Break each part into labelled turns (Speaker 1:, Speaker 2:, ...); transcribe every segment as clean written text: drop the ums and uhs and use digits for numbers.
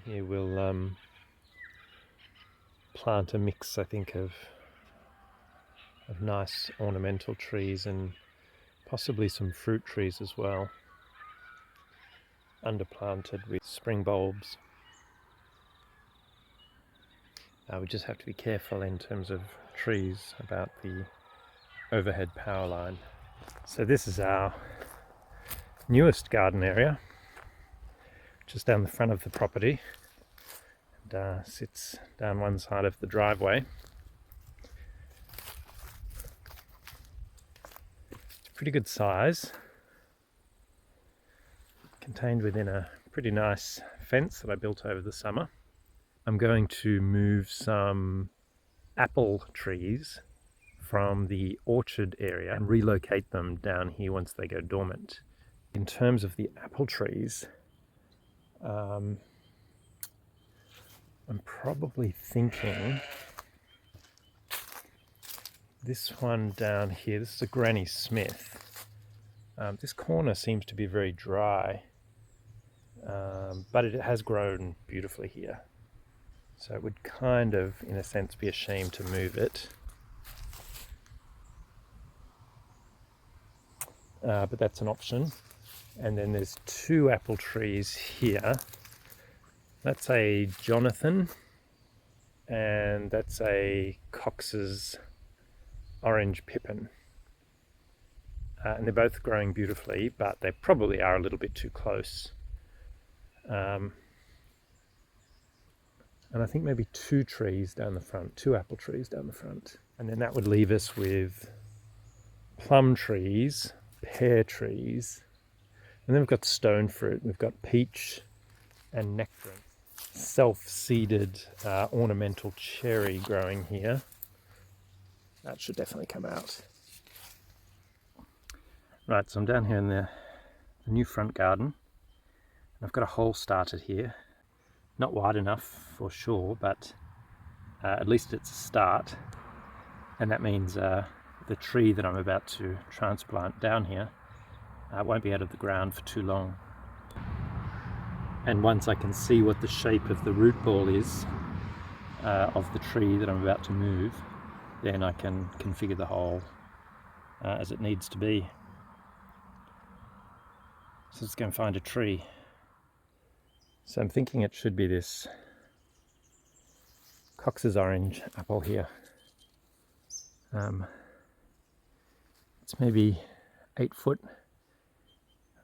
Speaker 1: here we'll plant a mix, I think, of nice ornamental trees and possibly some fruit trees as well, underplanted with spring bulbs. We just have to be careful in terms of trees about the overhead power line. So this is our newest garden area, just down the front of the property, and sits down one side of the driveway. It's a pretty good size, contained within a pretty nice fence that I built over the summer. I'm going to move some apple trees from the orchard area and relocate them down here once they go dormant. In terms of the apple trees, I'm probably thinking this one down here. This is a Granny Smith. This corner seems to be very dry, but it has grown beautifully here. So it would kind of, in a sense, be a shame to move it. But that's an option. And then there's two apple trees here. That's a Jonathan, and that's a Cox's Orange Pippin. And they're both growing beautifully, but they probably are a little bit too close. And I think maybe two trees down the front, two apple trees down the front. And then that would leave us with plum trees, pear trees, and then we've got stone fruit. We've got peach and nectarine. Self-seeded ornamental cherry growing here. That should definitely come out. Right, so I'm down here in the new front garden. And I've got a hole started here. Not wide enough for sure, but at least it's a start. And that means the tree that I'm about to transplant down here won't be out of the ground for too long. And once I can see what the shape of the root ball is of the tree that I'm about to move, then I can configure the hole as it needs to be. So let's go and find a tree. So I'm thinking it should be this Cox's Orange apple here. It's maybe 8 foot.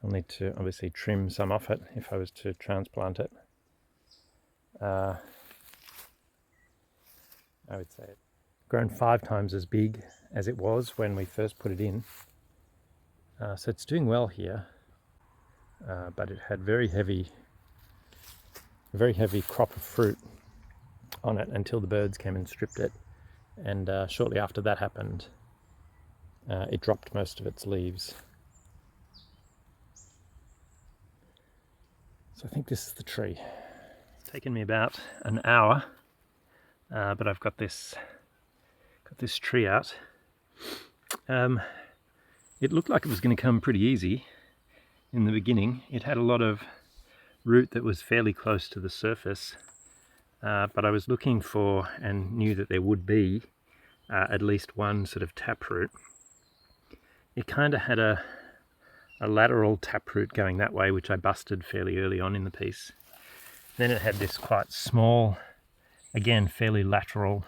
Speaker 1: I'll need to obviously trim some off it if I was to transplant it. I would say it's grown 5 times as big as it was when we first put it in. So it's doing well here, but it had very heavy crop of fruit on it until the birds came and stripped it, and shortly after that happened, it dropped most of its leaves. So I think this is the tree. It's taken me about an hour, but I've got this tree out. It looked like it was going to come pretty easy in the beginning. It had a lot of root that was fairly close to the surface, but I was looking for and knew that there would be at least one sort of taproot. It kind of had a lateral taproot going that way, which I busted fairly early on in the piece. Then it had this quite small, again fairly lateral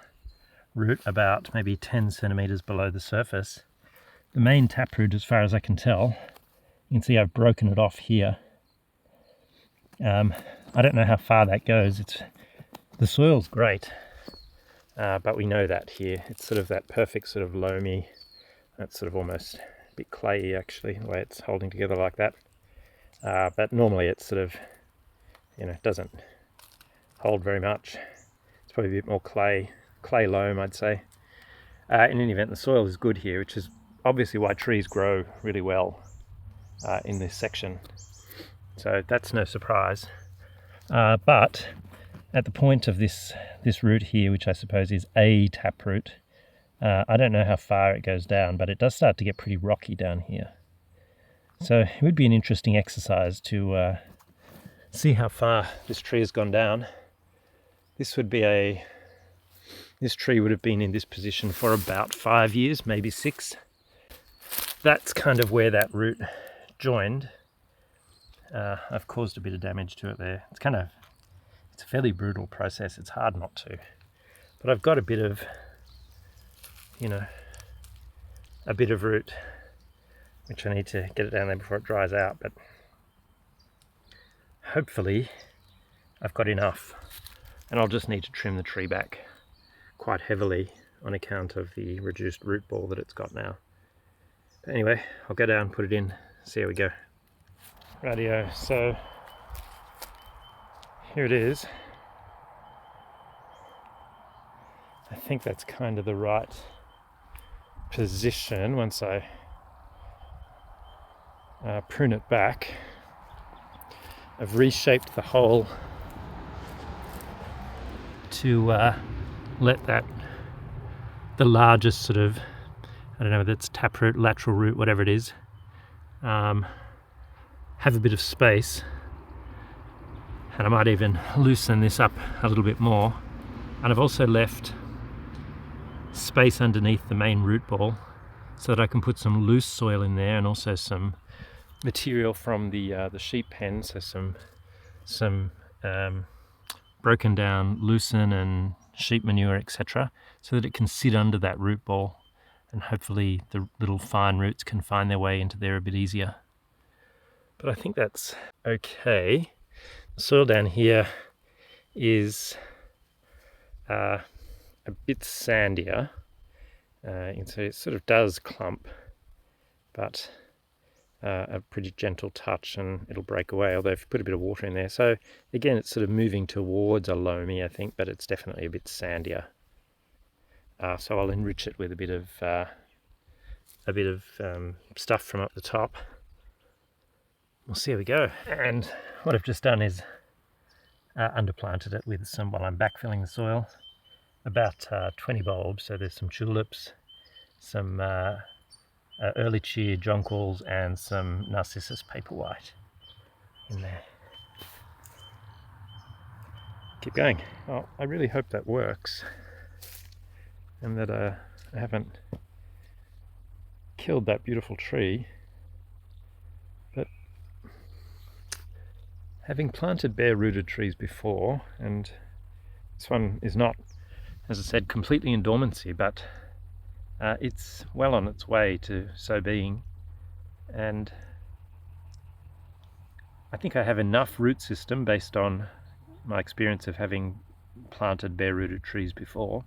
Speaker 1: root about maybe 10 centimeters below the surface. The main taproot, as far as I can tell, you can see I've broken it off here. I don't know how far that goes. The soil's great, but we know that here. It's sort of that perfect sort of loamy, that's sort of almost a bit clayey actually, the way it's holding together like that. But normally it's sort of, doesn't hold very much. It's probably a bit more clay loam, I'd say. In any event, the soil is good here, which is obviously why trees grow really well in this section. So that's no surprise. But at the point of this root here, which I suppose is a taproot, I don't know how far it goes down, but it does start to get pretty rocky down here. So it would be an interesting exercise to see how far this tree has gone down. This tree would have been in this position for about 5 years, maybe 6. That's kind of where that root joined. I've caused a bit of damage to it there. It's a fairly brutal process. It's hard not to. But I've got a bit of root, which I need to get it down there before it dries out. But hopefully I've got enough, and I'll just need to trim the tree back quite heavily on account of the reduced root ball that it's got now. But anyway, I'll go down, put it in, see how we go. Rightio, so here it is. I think that's kind of the right position once I prune it back. I've reshaped the hole to let the largest sort of, I don't know whether it's taproot, lateral root, whatever it is, have a bit of space. And I might even loosen this up a little bit more. And I've also left space underneath the main root ball so that I can put some loose soil in there, and also some material from the sheep pen, so some broken down lucerne and sheep manure, etc., so that it can sit under that root ball, and hopefully the little fine roots can find their way into there a bit easier. But I think that's okay. The soil down here is a bit sandier, and so it sort of does clump, but a pretty gentle touch and it'll break away, although if you put a bit of water in there. So again, it's sort of moving towards a loamy, I think, but it's definitely a bit sandier. So I'll enrich it with a bit of stuff from up the top. We'll see how we go. And what I've just done is underplanted it with some, while I'm backfilling the soil, about 20 bulbs. So there's some tulips, some early cheer jonquils, and some narcissus paperwhite in there. Keep going. Well, I really hope that works, and that I haven't killed that beautiful tree. But having planted bare-rooted trees before, and this one is not, as I said, completely in dormancy, but it's well on its way to so being, and I think I have enough root system based on my experience of having planted bare-rooted trees before,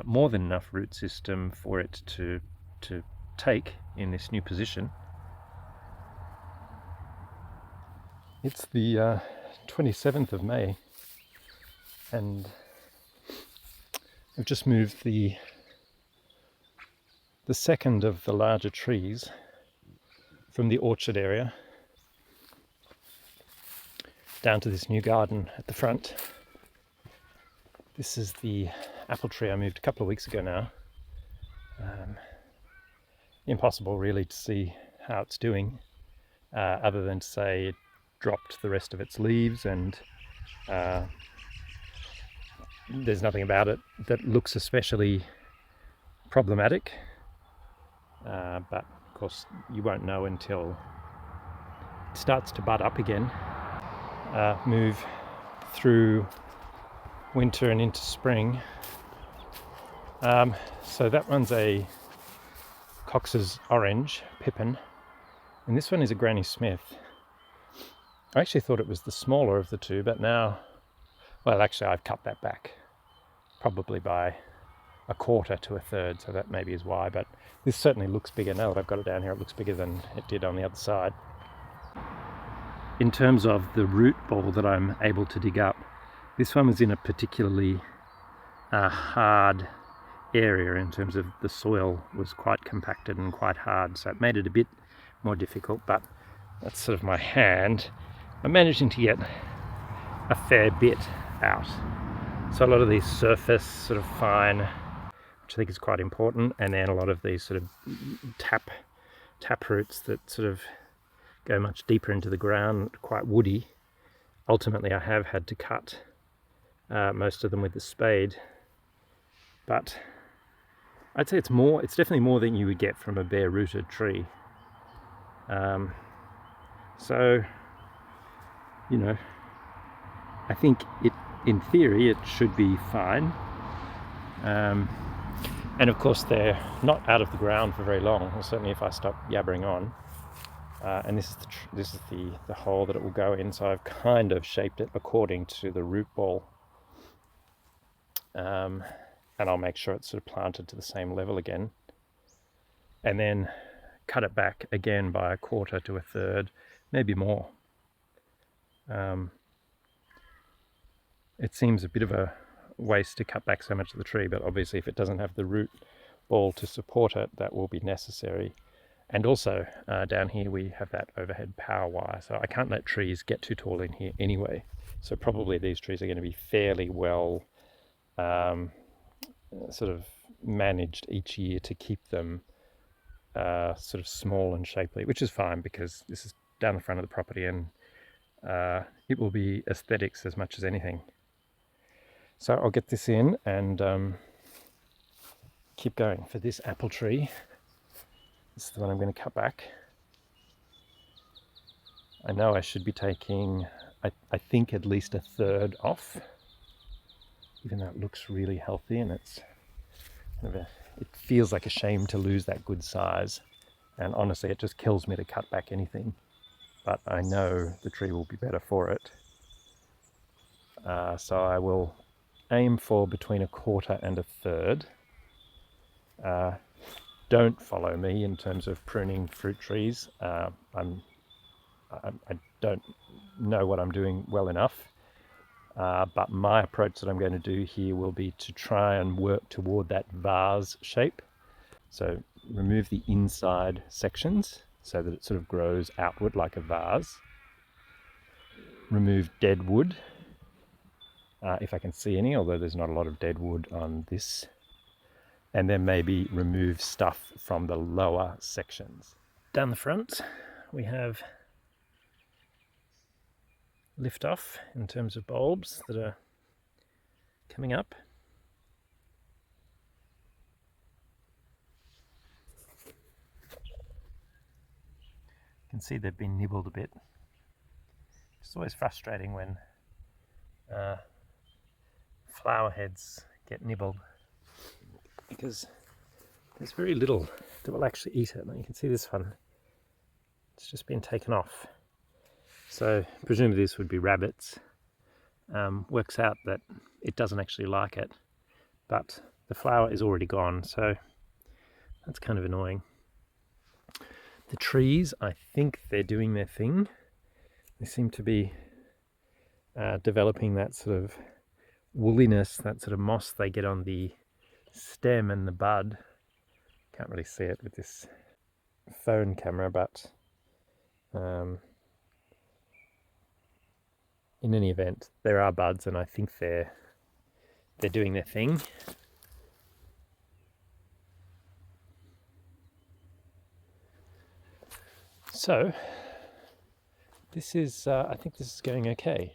Speaker 1: more than enough root system for it to take in this new position. It's the 27th of May, and I've just moved the second of the larger trees from the orchard area down to this new garden at the front. This is the apple tree I moved a couple of weeks ago now. Impossible really to see how it's doing, other than to say it dropped the rest of its leaves, and there's nothing about it that looks especially problematic. But of course you won't know until it starts to bud up again, move through winter and into spring. So that one's a Cox's Orange Pippin, and this one is a Granny Smith. I actually thought it was the smaller of the two, but now, well, actually I've cut that back probably by a quarter to a third, so that maybe is why, but this certainly looks bigger now that I've got it down here. It looks bigger than it did on the other side. In terms of the root ball that I'm able to dig up, this one was in a particularly hard area in terms of the soil was quite compacted and quite hard, so it made it a bit more difficult, but that's sort of my hand. I'm managing to get a fair bit out. So a lot of these surface sort of fine, which I think is quite important, and then a lot of these sort of tap roots that sort of go much deeper into the ground, quite woody. ultimately I have had to cut most of them with the spade, but I'd say it's definitely more than you would get from a bare rooted tree. So, you know, I think in theory it should be fine. And of course they're not out of the ground for very long, or certainly if I stop yabbering on. And this is the hole that it will go in, so I've kind of shaped it according to the root ball. And I'll make sure it's sort of planted to the same level again. And then cut it back again by 1/4 to 1/3, maybe more. It seems a bit of a waste to cut back so much of the tree, but obviously if it doesn't have the root ball to support it, that will be necessary. And also down here we have that overhead power wire, so I can't let trees get too tall in here anyway. So probably these trees are going to be fairly well sort of managed each year to keep them sort of small and shapely, which is fine because this is down the front of the property and it will be aesthetics as much as anything. So I'll get this in and keep going. For this apple tree, this is the one I'm going to cut back. I know I should be taking, I think, at least 1/3 off, even though it looks really healthy, and it's kind of it feels like a shame to lose that good size. And honestly, it just kills me to cut back anything. But I know the tree will be better for it. So I will aim for between 1/4 and 1/3. Don't follow me in terms of pruning fruit trees. I don't know what I'm doing well enough. But my approach that I'm going to do here will be to try and work toward that vase shape. So remove the inside sections so that it sort of grows outward like a vase. Remove dead wood, if I can see any, although there's not a lot of dead wood on this. And then maybe remove stuff from the lower sections. Down the front, we have lift off in terms of bulbs that are coming up. You can see they've been nibbled a bit. It's always frustrating when flower heads get nibbled because there's very little that will actually eat it. Like you can see this one, it's just been taken off. So presumably this would be rabbits. Works out that it doesn't actually like it, but the flower is already gone, so that's kind of annoying. The trees, I think they're doing their thing. They seem to be developing that sort of woolliness, that sort of moss they get on the stem and the bud. Can't really see it with this phone camera, but in any event, there are buds, and I think they're doing their thing. So this is, I think this is going okay.